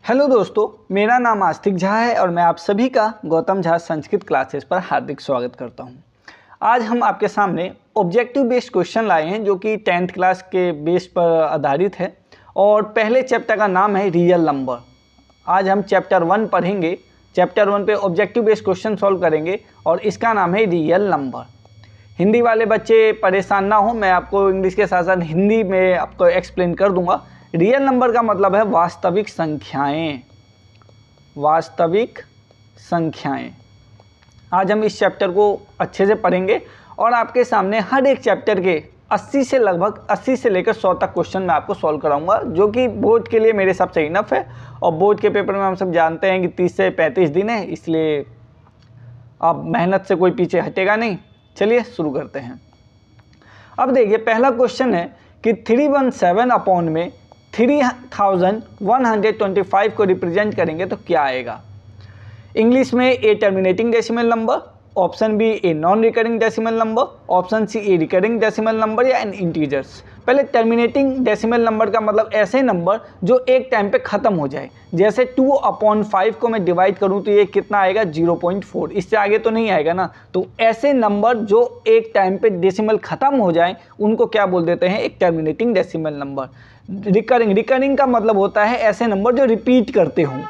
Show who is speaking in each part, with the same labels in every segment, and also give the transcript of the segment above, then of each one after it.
Speaker 1: Hello दोस्तों, मेरा नाम आस्तिक झा है और मैं आप सभी का गौतम झा संस्कृत क्लासेस पर हार्दिक स्वागत करता हूं। आज हम आपके सामने ऑब्जेक्टिव बेस्ड क्वेश्चन लाए हैं जो कि 10th क्लास के बेस पर आधारित है और पहले चैप्टर का नाम है रियल नंबर। आज हम चैप्टर 1 पढ़ेंगे। चैप्टर 1 पे ऑब्जेक्टिव बेस्ड क्वेश्चन सॉल्व करेंगे और इसका नाम है रियल नंबर। हिंदी वाले बच्चे परेशान ना हो, मैं आपको इंग्लिश के साथ साथ हिंदी में आपको एक्सप्लेन कर दूंगा। रियल नंबर का मतलब है वास्तविक संख्याएं। वास्तविक संख्याएं। आज हम इस चैप्टर को अच्छे से पढ़ेंगे और आपके सामने हर एक चैप्टर के 80 से लगभग 80 से लेकर 100 तक क्वेश्चन मैं आपको सॉल्व कराऊंगा, जो कि बोर्ड के लिए मेरे हिसाब से इनफ है। और बोर्ड के पेपर में हम सब जानते हैं कि 30 से 35 दिन है, इसलिए अब मेहनत से कोई पीछे हटेगा नहीं। चलिए शुरू करते हैं। अब देखिए, पहला क्वेश्चन है कि 317 अपॉन में 3125 को रिप्रेजेंट करेंगे तो क्या आएगा। इंग्लिश में a terminating decimal number, option B a non recurring decimal number, option C a recurring decimal number या एन इंटीजर्स। पहले टर्मिनेटिंग डेसिमल नंबर का मतलब ऐसे नंबर जो एक टाइम पे ख़त्म हो जाए। जैसे 2/5 को मैं डिवाइड करूं तो ये कितना आएगा 0.4, इससे आगे तो नहीं आएगा ना। तो ऐसे नंबर जो एक टाइम पे डेसिमल ख़त्म हो जाए उनको क्या बोल देते हैं, एक टर्मिनेटिंग डेसिमल नंबर। रिकरिंग का मतलब होता है ऐसे नंबर जो रिपीट करते हों,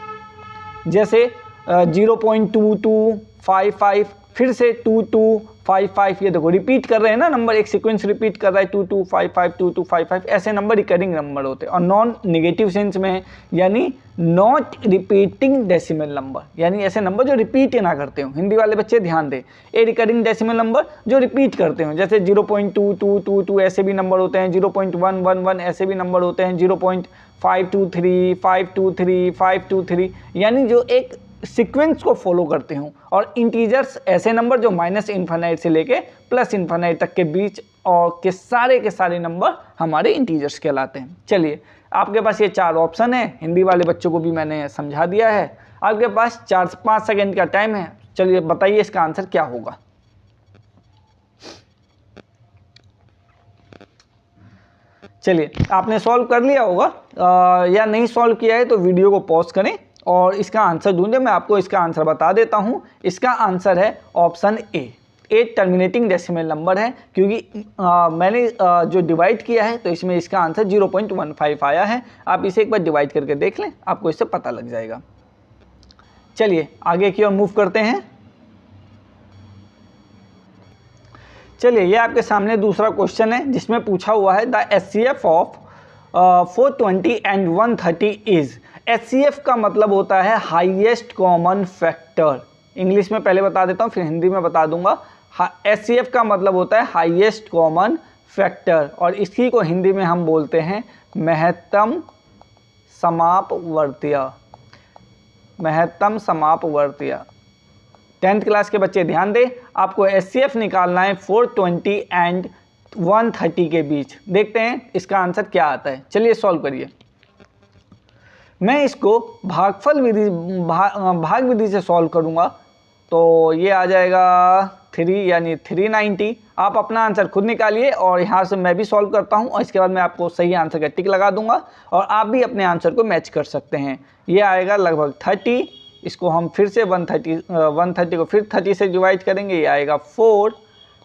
Speaker 1: जैसे 0.2255, फिर से 2255। ये देखो रिपीट कर रहे हैं ना नंबर, एक सीक्वेंस रिपीट कर रहा है 2255 2255। ऐसे नंबर रिकरिंग नंबर होते हैं। और नॉन नेगेटिव सेंस में है, यानी नॉट रिपीटिंग डेसिमल नंबर, यानी ऐसे नंबर जो रिपीट ना करते हो। हिंदी वाले बच्चे ध्यान दें, ए रिकरिंग डेसिमल नंबर जो रिपीट करते हो, जैसे 0.2222 ऐसे भी नंबर होते हैं, 0.111 ऐसे भी नंबर होते हैं, 0.523 523 523, यानी जो एक सीक्वेंस को फॉलो करते हो। और इंटीजर्स ऐसे नंबर जो माइनस इन्फिनाइट से लेके प्लस इन्फिनाइट तक के बीच और के सारे नंबर हमारे इंटीजर्स कहलाते हैं। चलिए, आपके पास ये 4 ऑप्शन है। हिंदी वाले बच्चों को भी मैंने समझा दिया है। आपके पास 4 से 5 सेकेंड का टाइम है। चलिए बताइए इसका आंसर क्या होगा। चलिए, आपने सॉल्व कर लिया होगा या नहीं सॉल्व किया है तो वीडियो को पॉज करें और इसका आंसर ढूंढें। मैं आपको इसका आंसर बता देता हूं। इसका आंसर है option A, 8 terminating decimal number है, क्योंकि मैंने जो डिवाइड किया है तो इसमें इसका आंसर 0.15 आया है। आप इसे एक बार डिवाइड करके देख लें, आपको इससे पता लग जाएगा। चलिए आगे की ओर मूव करते हैं। चलिए, ये आपके सामने दूसरा क्वेश्चन है जिसमें पूछा हुआ है the HCF of 420 and 130 is. HCF का मतलब होता है हाईएस्ट कॉमन फैक्टर। इंग्लिश में पहले बता देता हूँ, फिर हिंदी में बता दूंगा। HCF का मतलब होता है हाईएस्ट कॉमन फैक्टर, और इसी को हिंदी में हम बोलते हैं महत्तम समापवर्तीय। महत्तम समापवर्तीय। 10th क्लास के बच्चे ध्यान दें, आपको HCF निकालना है 420 एंड 130 के बीच। देखते हैं इसका आंसर क्या आता है। चलिए सॉल्व करिए। मैं इसको भागफल विधि भाग विधि से सॉल्व करूंगा तो ये आ जाएगा 3 यानी 390। आप अपना आंसर खुद निकालिए और यहाँ से मैं भी सॉल्व करता हूँ और इसके बाद मैं आपको सही आंसर का टिक लगा दूंगा और आप भी अपने आंसर को मैच कर सकते हैं। ये आएगा लगभग 30। इसको हम फिर से 130 को फिर 30 से डिवाइड करेंगे, ये आएगा 4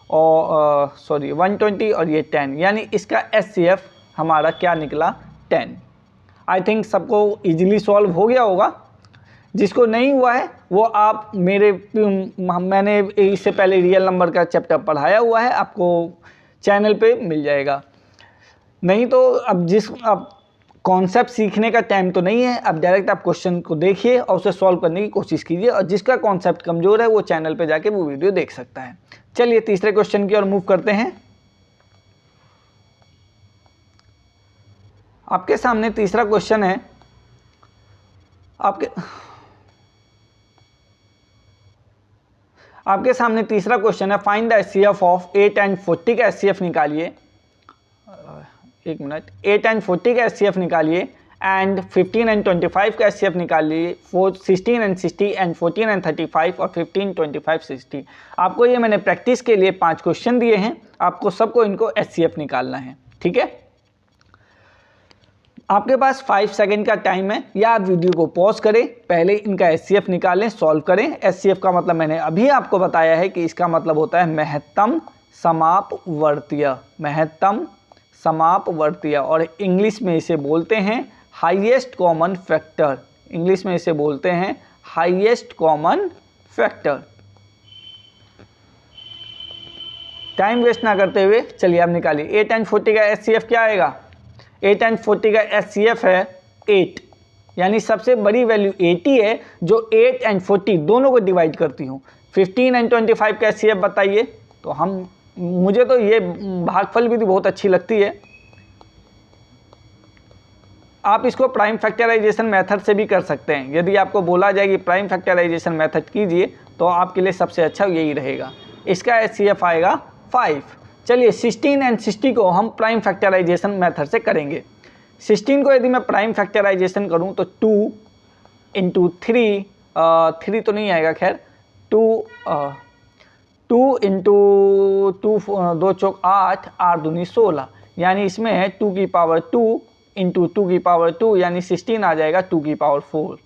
Speaker 1: और 120 और ये 10, यानी इसका HCF हमारा क्या निकला 10। आई थिंक सबको इजीली सॉल्व हो गया होगा। जिसको नहीं हुआ है वो आप मैंने इससे पहले रियल नंबर का चैप्टर पढ़ाया हुआ है, आपको चैनल पे मिल जाएगा। नहीं तो अब कॉन्सेप्ट सीखने का टाइम तो नहीं है, अब डायरेक्ट आप क्वेश्चन को देखिए और उसे सॉल्व करने की कोशिश कीजिए, और जिसका कॉन्सेप्ट कमज़ोर है वो चैनल पे जाके वो वीडियो देख सकता है। चलिए तीसरे क्वेश्चन की ओर मूव करते हैं। आपके सामने तीसरा क्वेश्चन है। आपके सामने तीसरा क्वेश्चन है, find the HCF of 8 and 40 का HCF निकालिए। 1 मिनट, 8 एंड 40 का HCF निकालिए एंड 15 एंड 25 का HCF निकालिए, 16 एंड 60 एंड 14 एंड 35 और 15 25 60। आपको ये मैंने प्रैक्टिस के लिए 5 क्वेश्चन दिए हैं, आपको सबको इनको HCF निकालना है, ठीक है। आपके पास 5 सेकंड का टाइम है, या आप वीडियो को पॉज करें, पहले इनका एचसीएफ निकालें, सॉल्व करें। एचसीएफ का मतलब मैंने अभी आपको बताया है कि इसका मतलब होता है महत्तम समापवर्तीय, महत्तम समापवर्तीय, और इंग्लिश में इसे बोलते हैं हाईएस्ट कॉमन फैक्टर, इंग्लिश में इसे बोलते हैं highest common factor. Time waste ना करते हुए चलिए आप निकालिए। 8 and 40 का एचसीएफ क्या आएगा? 8 and 40 का एचसीएफ है 8, यानी सबसे बड़ी वैल्यू 80 है जो 8 and 40 दोनों को डिवाइड करती हूँ। 15 and 25 का एचसीएफ बताइए। तो मुझे तो ये भागफल विधि बहुत अच्छी लगती है। आप इसको प्राइम फैक्टराइजेशन मेथड से भी कर सकते हैं। यदि आपको बोला जाए कि प्राइम फैक्टराइजेशन मेथड कीजिए तो आपके लिए सबसे अच्छा यही रहेगा। इसका एचसीएफ आएगा 5। चलिए 16 and 60 को हम प्राइम फैक्टराइजेशन मेथड से करेंगे। 16 को यदि मैं प्राइम फैक्टराइजेशन करूं तो 2 इंटू 3 तो नहीं आएगा, खैर 2 इंटू 2 2 चौक 8, 8 दूनी 16, यानी इसमें है 2 की पावर 2 इंटू 2 की पावर 2, यानी 16 आ जाएगा 2 की पावर 4।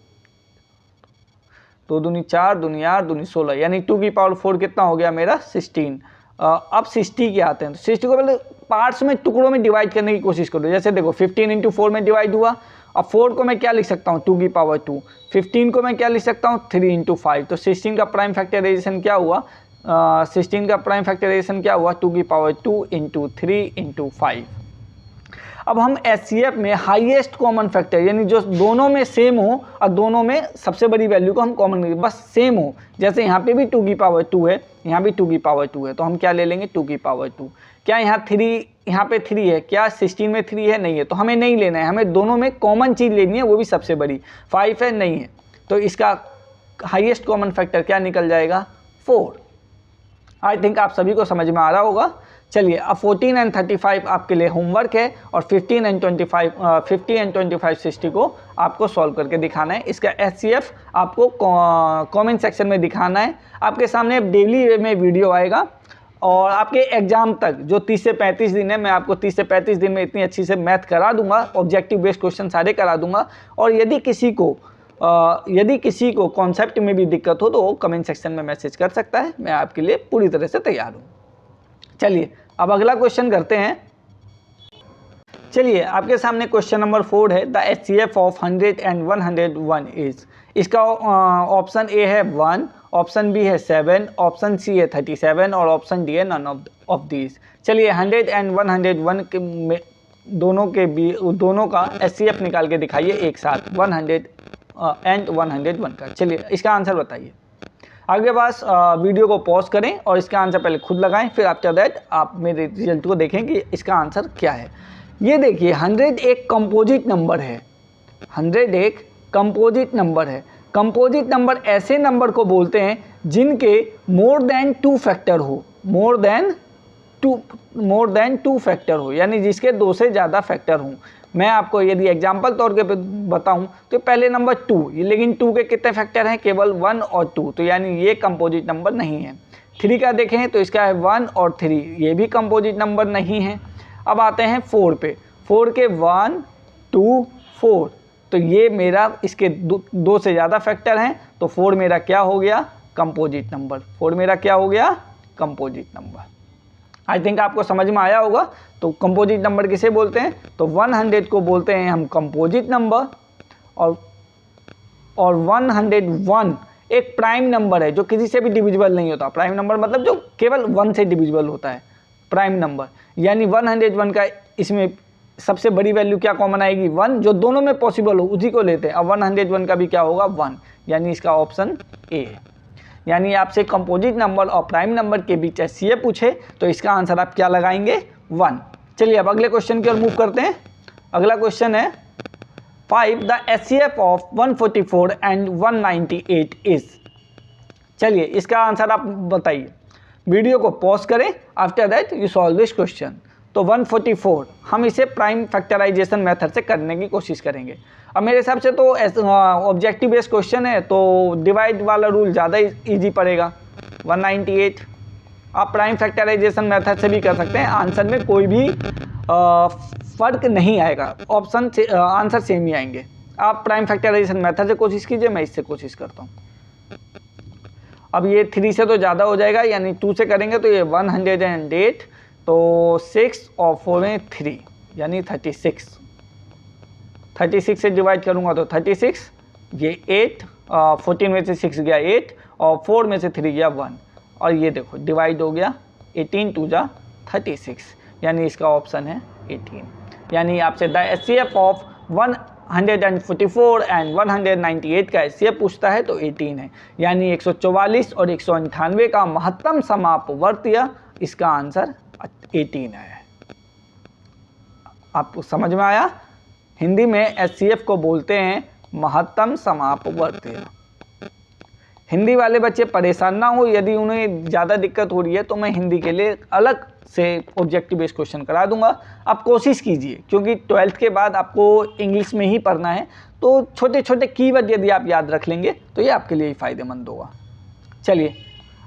Speaker 1: 2 दूनी 4, दूनी 8, दूनी 16, यानी 2 की पावर 4 कितना हो गया मेरा? 16। अब 60 के आते हैं, तो 60 को पहले पार्ट्स में, टुकड़ों में डिवाइड करने की कोशिश करो। जैसे देखो 15 इंटू 4 में डिवाइड हुआ। अब 4 को मैं क्या लिख सकता हूँ? 2 की पावर 2। 15 को मैं क्या लिख सकता हूँ? 3 इंटू 5। तो 16 का प्राइम फैक्टराइजेशन क्या हुआ? 16 का प्राइम फैक्टराइजेशन क्या हुआ? 2 की पावर 2 इंटू 3 इंटू 5। अब हम एचसीएफ में हाईएस्ट कॉमन फैक्टर, यानी जो दोनों में सेम हो और दोनों में सबसे बड़ी वैल्यू को हम कॉमन करें, बस सेम हो। जैसे यहाँ पे भी 2 की पावर 2 है, यहाँ भी 2 की पावर 2 है, तो हम क्या ले लेंगे? 2 की पावर 2। क्या यहाँ 3, यहाँ पे 3 है? क्या 16 में 3 है? नहीं है, तो हमें नहीं लेना है, हमें दोनों में कॉमन चीज़ लेनी है, वो भी सबसे बड़ी। 5 है? नहीं है, तो इसका हाईएस्ट कॉमन फैक्टर क्या निकल जाएगा? 4। आई थिंक आप सभी को समझ में आ रहा होगा। चलिए अब 14 and 35 आपके लिए होमवर्क है, और 50 and 25 60 को आपको सॉल्व करके दिखाना है। इसका एचसीएफ आपको कमेंट सेक्शन में दिखाना है। आपके सामने डेली में वीडियो आएगा, और आपके एग्जाम तक जो 30 से 35 दिन है, मैं आपको 30 से 35 दिन में इतनी अच्छी से मैथ करा दूंगा, ऑब्जेक्टिव बेस्ड क्वेश्चन सारे करा दूंगा। और यदि किसी को कॉन्सेप्ट में भी दिक्कत हो तो वो कमेंट सेक्शन में मैसेज कर सकता है, मैं आपके लिए पूरी तरह से तैयार हूँ। चलिए अब अगला क्वेश्चन करते हैं। चलिए आपके सामने क्वेश्चन नंबर 4 है। The HCF of 100 and 101 is. इसका ऑप्शन ए है 1, ऑप्शन बी है 7, ऑप्शन सी है 37 और ऑप्शन डी है नन ऑफ दीज। चलिए 100 and 101 के दोनों का एचसीएफ निकाल के दिखाइए एक साथ, 100 and 101 का। चलिए इसका आंसर बताइए। आपके पास वीडियो को पॉज करें और इसका आंसर पहले खुद लगाएं, फिर आफ्टर दैट आप मेरे रिजल्ट को देखें कि इसका आंसर क्या है। ये देखिए 100 एक कंपोजिट नंबर है, 100 एक कंपोजिट नंबर है। कंपोजिट नंबर ऐसे नंबर को बोलते हैं जिनके मोर देन 2 फैक्टर हो, मोर देन 2 फैक्टर हो, यानी जिसके 2 से ज़्यादा फैक्टर हों। मैं आपको यदि एग्जाम्पल तौर पे बताऊं तो पहले नंबर 2, लेकिन 2 के कितने फैक्टर हैं? केवल 1 और 2, तो यानी ये कंपोजिट नंबर नहीं है। 3 का देखें तो इसका है 1 और 3, ये भी कंपोजिट नंबर नहीं है। अब आते हैं 4 पे, 4 के 1 2 4, तो ये मेरा इसके 2 से ज़्यादा फैक्टर हैं, तो 4 मेरा क्या हो गया? Composite number. 4 मेरा क्या हो गया? Composite number. आई थिंक आपको समझ में आया होगा। तो कंपोजिट नंबर किसे बोलते हैं? तो 100 को बोलते हैं हम कंपोजिट नंबर, और 101 एक प्राइम नंबर है जो किसी से भी डिविजिबल नहीं होता। प्राइम नंबर मतलब जो केवल 1 से डिविजिबल होता है, प्राइम नंबर। यानी 101 का इसमें सबसे बड़ी वैल्यू क्या कॉमन आएगी? 1, जो दोनों में पॉसिबल हो उसी को लेते हैं। अब 101 का भी क्या होगा? 1, यानी इसका ऑप्शन ए है। यानी आपसे कंपोजिट नंबर और प्राइम नंबर के बीच एचसीएफ पूछे तो इसका आंसर आप क्या लगाएंगे? 1। चलिए अब अगले क्वेश्चन की ओर मूव करते हैं। अगला क्वेश्चन है 5 the HCF of 144 and 198 is. चलिए इसका आंसर आप बताइए। वीडियो को पॉज करें, after that you solve this question. तो 144 हम इसे प्राइम फैक्टराइजेशन मेथड से करने की कोशिश करेंगे। अब मेरे हिसाब से तो ऑब्जेक्टिव बेस्ड क्वेश्चन है, तो डिवाइड वाला रूल ज़्यादा इजी पड़ेगा। 198 आप प्राइम फैक्टराइजेशन मेथड से भी कर सकते हैं। आंसर में कोई भी फ़र्क नहीं आएगा, ऑप्शन से आंसर सेम ही आएंगे। आप प्राइम फैक्टराइजेशन मेथड से कोशिश कीजिए, मैं इससे कोशिश करता हूँ। अब ये 3 से तो ज़्यादा हो जाएगा, यानी 2 से करेंगे तो ये 108, तो 6 और 4 में 3 यानी 36। 36 से डिवाइड करूँगा तो 36, ये 8, 14 में से 6 गया 8 और 4 में से 3 गया 1, और ये देखो डिवाइड हो गया 18 2 जा 36, यानी इसका ऑप्शन है 18। यानी आपसे द HCF ऑफ 144 एंड 198 का HCF पूछता है तो 18 है, यानी 144 और 198 का महत्तम समापवर्तीय, इसका आंसर 18 है। आपको समझ में आया? हिंदी में HCF को बोलते हैं महत्तम समापवर्तीय। हिंदी वाले बच्चे परेशान ना हो, यदि उन्हें ज़्यादा दिक्कत हो रही है तो मैं हिंदी के लिए अलग से ऑब्जेक्टिव बेस्ड क्वेश्चन करा दूंगा। आप कोशिश कीजिए, क्योंकि 12th के बाद आपको इंग्लिश में ही पढ़ना है, तो छोटे छोटे कीवर्ड यदि आप याद रख लेंगे तो ये आपके लिए ही फायदेमंद होगा। चलिए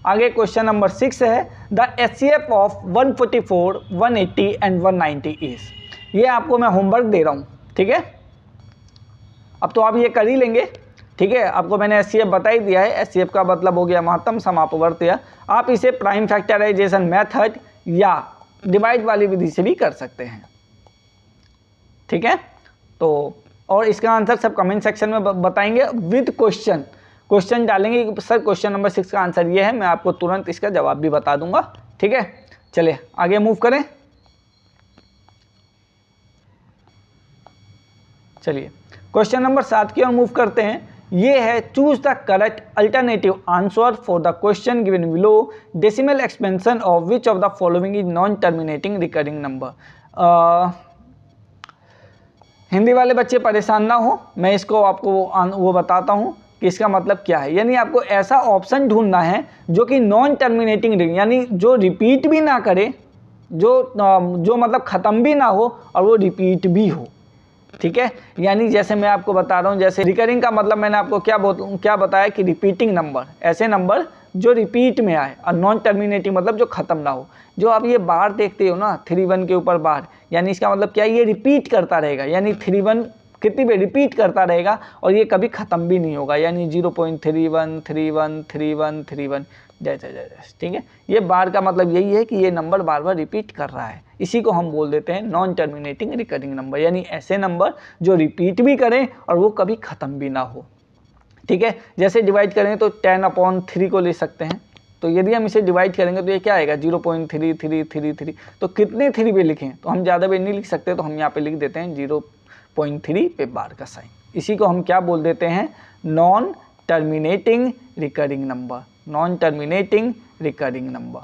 Speaker 1: आगे क्वेश्चन नंबर 6 है, the HCF of 144, 180 and 190 is. ये आपको मैं होमवर्क दे रहा हूँ, ठीक है? अब तो आप ये कर ही लेंगे, ठीक है? आपको मैंने HCF बता ही दिया है। HCF का मतलब हो गया महत्तम समापवर्तीय। आप इसे प्राइम फैक्टराइजेशन मेथड या डिवाइड वाली विधि से भी कर सकते हैं, ठीक है? तो और इसका आंसर सब कमेंट सेक्शन में बताएंगे विद क्वेश्चन डालेंगे कि सर क्वेश्चन नंबर 6 का आंसर ये है, मैं आपको तुरंत इसका जवाब भी बता दूंगा, ठीक है? चलिए आगे मूव करें। चलिए क्वेश्चन नंबर 7 की ओर मूव करते हैं। ये है, choose the correct alternative answer for the question given below, decimal expansion of which of the following is non terminating recurring number. Hindi वाले बच्चे परेशान ना हो, मैं इसको आपको वो बताता हूँ कि इसका मतलब क्या है। यानी आपको ऐसा ऑप्शन ढूंढना है जो कि नॉन टर्मिनेटिंग रिंग, यानी जो रिपीट भी ना करे, जो मतलब ख़त्म भी ना हो और वो रिपीट भी हो, ठीक है? यानी जैसे मैं आपको बता रहा हूँ, जैसे रिकरिंग का मतलब मैंने आपको क्या बताया कि रिपीटिंग नंबर, ऐसे नंबर जो रिपीट में आए, और नॉन टर्मिनेटिंग मतलब जो ख़त्म ना हो। जो आप ये बार देखते हो ना, 31 के ऊपर बार, यानी इसका मतलब क्या है, ये रिपीट करता रहेगा, यानी 31 कितनी बार रिपीट करता रहेगा और ये कभी ख़त्म भी नहीं होगा, यानी 0.31 31 31 31 जैसे, ठीक है? ये बार का मतलब यही है कि ये नंबर बार बार रिपीट कर रहा है, इसी को हम बोल देते हैं नॉन टर्मिनेटिंग रिकरिंग नंबर, यानी ऐसे नंबर जो रिपीट भी करें और वो कभी ख़त्म भी ना हो, ठीक है? जैसे डिवाइड करें तो 10/3 को ले सकते हैं, तो यदि हम इसे डिवाइड करेंगे तो ये क्या आएगा 0.3333, तो कितने 3 पे लिखें, तो हम ज़्यादा पे नहीं लिख सकते, तो हम यहाँ पे लिख देते हैं 0.3 पे बार का साइन। इसी को हम क्या बोल देते हैं, non terminating recurring number, non terminating recurring number.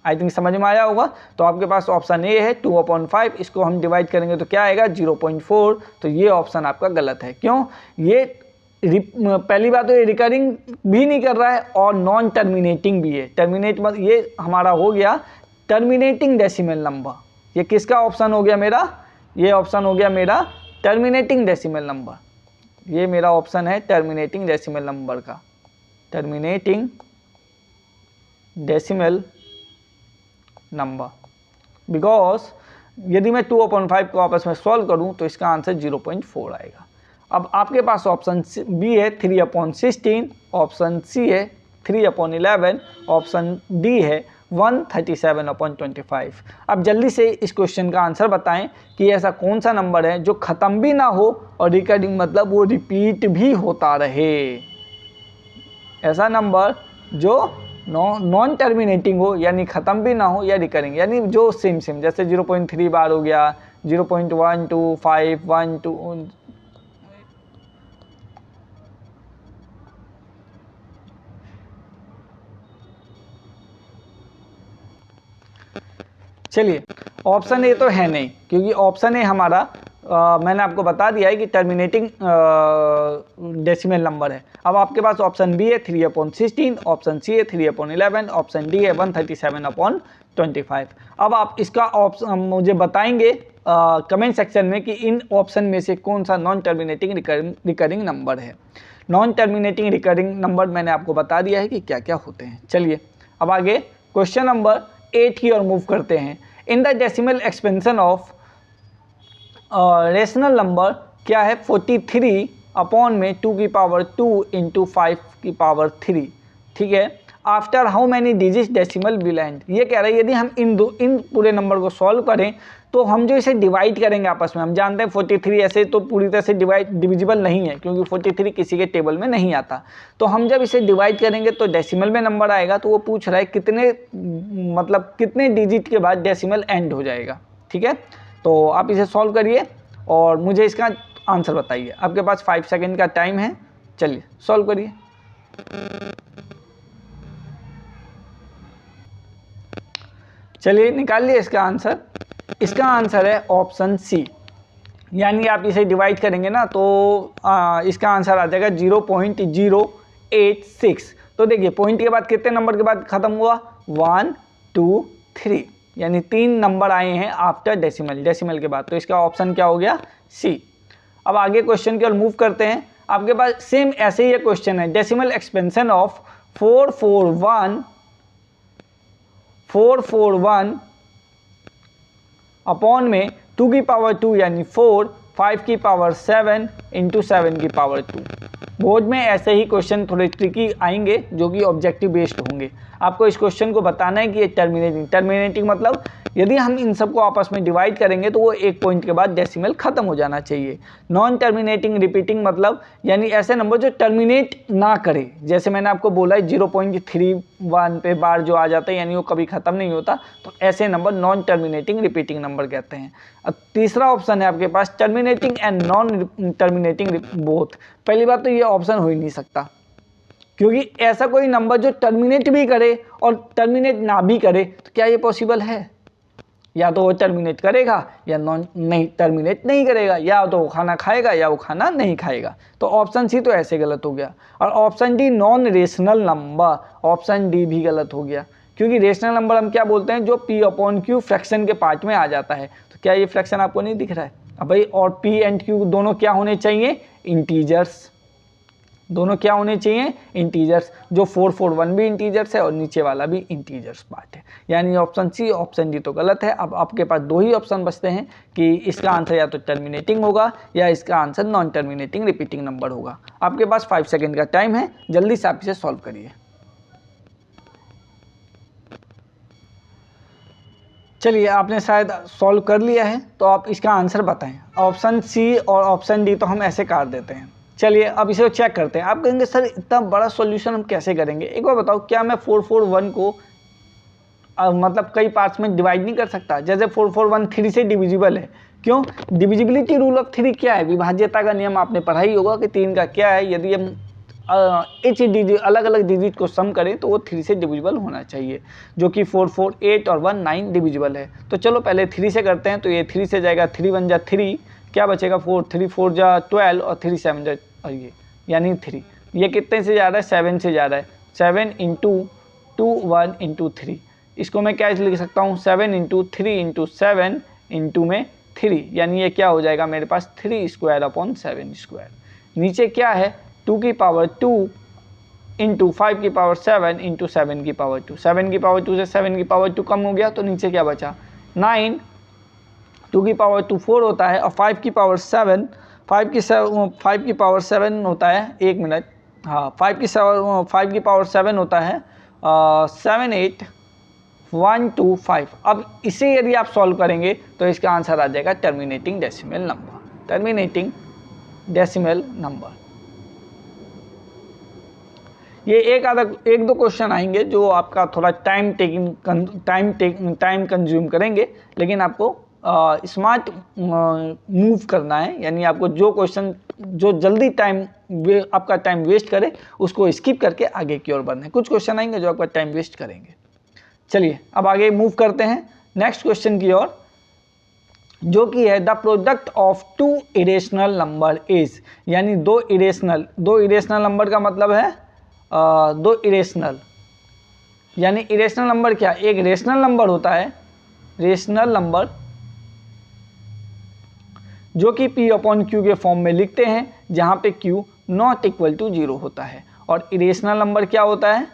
Speaker 1: I think समझ में आया होगा। तो आपके पास ऑप्शन ए है 2/5, इसको हम डिवाइड करेंगे तो क्या आएगा 0.4, तो ये ऑप्शन आपका गलत है। क्यों? ये पहली बात तो ये रिकरिंग भी नहीं कर रहा है और नॉन टर्मिनेटिंग भी है। टर्मिनेट मतलब ये हमारा हो गया टर्मिनेटिंग डेसिमल नंबर। ये किसका ऑप्शन हो गया मेरा? ये ऑप्शन हो गया मेरा टर्मिनेटिंग डेसिमल नंबर। ये मेरा ऑप्शन है टर्मिनेटिंग डेसिमल नंबर का, टर्मिनेटिंग डेसिमल नंबर। बिकॉज यदि मैं 2/5 को आपस में सॉल्व करूं तो इसका आंसर 0.4 आएगा। अब आपके पास ऑप्शन बी है 3/16, ऑप्शन सी है 3/11, ऑप्शन डी है 137/25। अब जल्दी से इस क्वेश्चन का आंसर बताएं कि ऐसा कौन सा नंबर है जो ख़त्म भी ना हो और रिकरिंग मतलब वो रिपीट भी होता रहे। ऐसा नंबर जो नॉन टर्मिनेटिंग हो, यानी ख़त्म भी ना हो, या रिकरिंग यानी जो सेम जैसे 0.3 बार हो गया, 0.125 1 2। चलिए ऑप्शन ए तो है नहीं, क्योंकि ऑप्शन ए हमारा मैंने आपको बता दिया है कि टर्मिनेटिंग डेसिमल नंबर है। अब आपके पास ऑप्शन बी है 3/16, ऑप्शन सी है 3/11, ऑप्शन डी है 137/25। अब आप इसका ऑप्शन मुझे बताएंगे कमेंट सेक्शन में कि इन ऑप्शन में से कौन सा नॉन टर्मिनेटिंग रिकरिंग नंबर है। नॉन टर्मिनेटिंग रिकरिंग नंबर मैंने आपको बता दिया है कि क्या क्या होते हैं। चलिए अब आगे क्वेश्चन नंबर 8 की ओर मूव करते हैं। In the decimal expansion of rational number क्या है 43 अपॉन में 2 की पावर 2 इंटू 5 की पावर 3, ठीक है। After how many digit decimal will and, ये कह रहा है यदि हम इन पूरे नंबर को सॉल्व करें तो हम जो इसे डिवाइड करेंगे आपस में, हम जानते हैं 43 ऐसे तो पूरी तरह से डिविजिबल नहीं है क्योंकि 43 किसी के टेबल में नहीं आता, तो हम जब इसे डिवाइड करेंगे तो डेसिमल में नंबर आएगा, तो वो पूछ रहा है कितने मतलब कितने डिजिट के बाद डेसिमल एंड हो जाएगा, ठीक है। तो आप इसे सॉल्व करिए और मुझे इसका आंसर बताइए। आपके पास 5 सेकेंड का टाइम है, चलिए सॉल्व करिए। चलिए निकाल लिए इसका आंसर। इसका आंसर है ऑप्शन सी, यानी आप इसे डिवाइड करेंगे ना तो इसका आंसर आ जाएगा 0.086। तो देखिए पॉइंट के बाद कितने नंबर के बाद ख़त्म हुआ, 1 2 3, यानी 3 नंबर आए हैं आफ्टर डेसिमल के बाद, तो इसका ऑप्शन क्या हो गया, सी। अब आगे क्वेश्चन की ओर मूव करते हैं। आपके पास सेम ऐसे ही क्वेश्चन है, डेसिमल एक्सपेंशन ऑफ 441 अपॉन में 2 की पावर 2 यानी 4, 5 की पावर 7 इंटू 7 की पावर 2। बोर्ड में ऐसे ही क्वेश्चन थोड़े ट्रिकी आएंगे जो कि ऑब्जेक्टिव बेस्ड होंगे। आपको इस क्वेश्चन को बताना है कि ये टर्मिनेटिंग मतलब यदि हम इन सबको आपस में डिवाइड करेंगे तो वो एक पॉइंट के बाद डेसिमल खत्म हो जाना चाहिए। नॉन टर्मिनेटिंग रिपीटिंग मतलब यानी ऐसे नंबर जो टर्मिनेट ना करे, जैसे मैंने आपको बोला है 0.31 पे बार जो आ जाता है यानी वो कभी ख़त्म नहीं होता, तो ऐसे number non terminating repeating number कहते हैं। अब तीसरा ऑप्शन है आपके पास terminating and non terminating both. पहली बात तो ये ऑप्शन हो ही नहीं सकता क्योंकि ऐसा कोई नंबर जो टर्मिनेट भी करे और टर्मिनेट ना भी करे, तो क्या ये पॉसिबल है? या तो वो टर्मिनेट करेगा या नहीं टर्मिनेट नहीं करेगा, या तो वो खाना खाएगा या वो खाना नहीं खाएगा। तो ऑप्शन सी तो ऐसे गलत हो गया। और option D non rational number, option D भी गलत हो गया क्योंकि रेशनल नंबर हम क्या बोलते हैं, जो पी अपॉन क्यू फ्रैक्शन के पार्ट में आ जाता है। तो क्या ये फ्रैक्शन आपको नहीं दिख रहा है? अब भाई और पी एंड क्यू दोनों क्या होने चाहिए, इंटीजर्स। दोनों क्या होने चाहिए, इंटीजर्स। जो 441 भी इंटीजर्स है और नीचे वाला भी इंटीजर्स पार्ट है, यानी ऑप्शन सी ऑप्शन डी तो गलत है। अब आपके पास 2 ही ऑप्शन बचते हैं कि इसका आंसर या तो टर्मिनेटिंग होगा या इसका answer non terminating repeating number होगा। आपके पास 5 सेकेंड का टाइम है, जल्दी से आप इसे सॉल्व करिए। चलिए आपने शायद सॉल्व कर लिया है, तो आप इसका आंसर बताएं। ऑप्शन सी और ऑप्शन डी तो हम ऐसे काट देते हैं। चलिए अब इसे चेक करते हैं। आप कहेंगे सर इतना बड़ा सॉल्यूशन हम कैसे करेंगे? एक बार बताओ, क्या मैं 441 को मतलब कई पार्ट्स में डिवाइड नहीं कर सकता? जैसे 441 3 से डिविजिबल है। क्यों? डिविजिबिलिटी रूल ऑफ 3 क्या है? विभाज्यता का नियम आपने पढ़ा ही होगा कि 3 का क्या है, यदि हम अलग अलग डिजिट को सम करें तो वो 3 से डिविजिबल होना चाहिए, जो कि 4 4 8 और 1 9 डिविजिबल है। तो चलो पहले 3 से करते हैं। तो ये 3 से जाएगा, 3 1 जा 3, क्या बचेगा 4, 3 4 जा 12 और 3 7 जा ये यानी 3। ये कितने से जा रहा है, 7 से जा रहा है। 7 इंटू 2 1 इंटू 3, इसको मैं क्या लिख सकता हूँ, 7 इंटू 3 इंटू 7 इंटू में 3, यानी ये क्या हो जाएगा मेरे पास 3 स्क्वायर अपॉन 7 स्क्वायर। नीचे क्या है, 2 की पावर 2 इंटू 5 की पावर 7 इंटू 7 की पावर 2। 7 की पावर 2 से 7 की पावर 2 कम हो गया, तो नीचे क्या बचा 9। 2 की पावर 2 4 होता है और 5 की पावर 7 5 की पावर 7 होता है, 1 मिनट, हाँ 5 की पावर 7 होता है 7 8 1 2 5। अब इसे यदि आप सॉल्व करेंगे तो इसका आंसर आ जाएगा terminating decimal number. Terminating decimal number. ये एक दो क्वेश्चन आएंगे जो आपका थोड़ा टाइम कंज्यूम करेंगे, लेकिन आपको स्मार्ट मूव करना है, यानी आपको जो क्वेश्चन जो जल्दी आपका टाइम वेस्ट करे उसको स्किप करके आगे की ओर बढ़ना है। कुछ क्वेश्चन आएंगे जो आपका टाइम वेस्ट करेंगे। चलिए अब आगे मूव करते हैं नेक्स्ट क्वेश्चन की ओर, जो कि है the product of 2 irrational number is, यानी दो इरेशनल नंबर का मतलब है 2 इरेशनल, यानी इरेशनल नंबर क्या, एक रेशनल नंबर होता है, रेशनल नंबर जो कि p अपॉन क्यू के फॉर्म में लिखते हैं, जहाँ पे q नॉट इक्वल टू 0 होता है। और इरेशनल नंबर क्या होता है,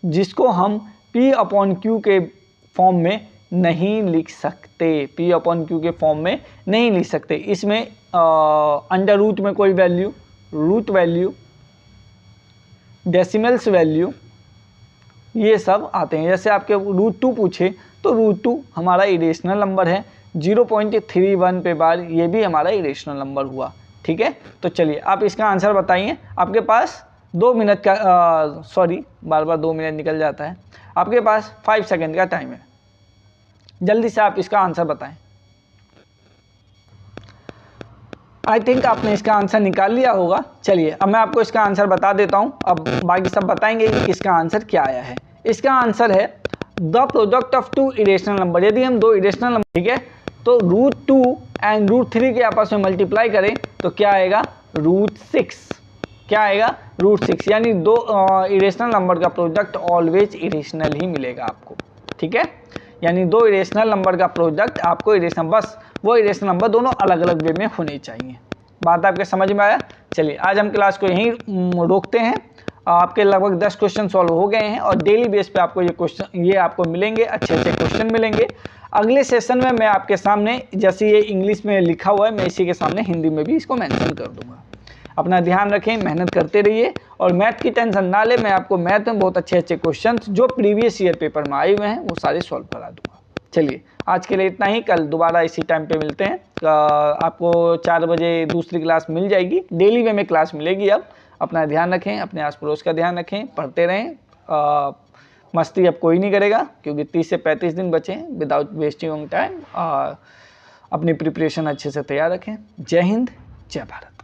Speaker 1: जिसको हम p अपॉन क्यू के फॉर्म में नहीं लिख सकते, P अपॉन Q के फॉर्म में नहीं लिख सकते। इसमें अंडर रूट में कोई value, root value, decimals value, ये सब आते हैं। जैसे आपके √2 पूछे तो √2 हमारा इरेशनल नंबर है, 0.31 पे बार ये भी हमारा इरेशनल नंबर हुआ। ठीक है, तो चलिए आप इसका आंसर बताइए। आपके पास 2 मिनट का सॉरी बार बार 2 मिनट निकल जाता है, आपके पास 5 सेकंड का टाइम है, जल्दी से आप इसका आंसर बताएं। आई थिंक आपने इसका आंसर निकाल लिया होगा। चलिए अब मैं आपको इसका आंसर बता देता हूं, अब बाकी सब बताएंगे कि इसका आंसर क्या आया है। इसका आंसर है the product of 2 irrational number. यदि हम 2 इरेशनल नंबर, ठीक है, तो √2 एंड √3 के आपस में मल्टीप्लाई करें तो क्या आएगा, √6। क्या आएगा, √6, यानी 2 इरेशनल नंबर का प्रोडक्ट ऑलवेज इरेशनल ही मिलेगा आपको। ठीक है, यानी 2 इरेशनल नंबर का प्रोडक्ट आपको इरेशनल, बस वो इरेशनल नंबर दोनों अलग अलग वे में होने चाहिए। बात आपके समझ में आया। चलिए आज हम क्लास को यहीं रोकते हैं। आपके लगभग 10 क्वेश्चन सॉल्व हो गए हैं और डेली बेस पे आपको ये आपको मिलेंगे, अच्छे अच्छे क्वेश्चन मिलेंगे। अगले सेशन में मैं आपके सामने, जैसे ये इंग्लिश में लिखा हुआ है, मैं इसी के सामने हिंदी में भी इसको मेंशन कर दूंगा। अपना ध्यान रखें, मेहनत करते रहिए और मैथ की टेंशन ना ले। मैं आपको मैथ में बहुत अच्छे अच्छे क्वेश्चन जो प्रीवियस ईयर पेपर में आए हुए हैं वो सारे सॉल्व करा दूंगा। चलिए आज के लिए इतना ही, कल दोबारा इसी टाइम पे मिलते हैं। आपको 4 बजे दूसरी क्लास मिल जाएगी, डेली वे में क्लास मिलेगी। अब अपना ध्यान रखें, अपने आस पड़ोस का ध्यान रखें, पढ़ते रहें। मस्ती अब कोई नहीं करेगा क्योंकि 30 से 35 दिन बचे हैं विदाउट वेस्टिंग टाइम। अपनी प्रिपरेशन अच्छे से तैयार रखें। जय हिंद, जय भारत।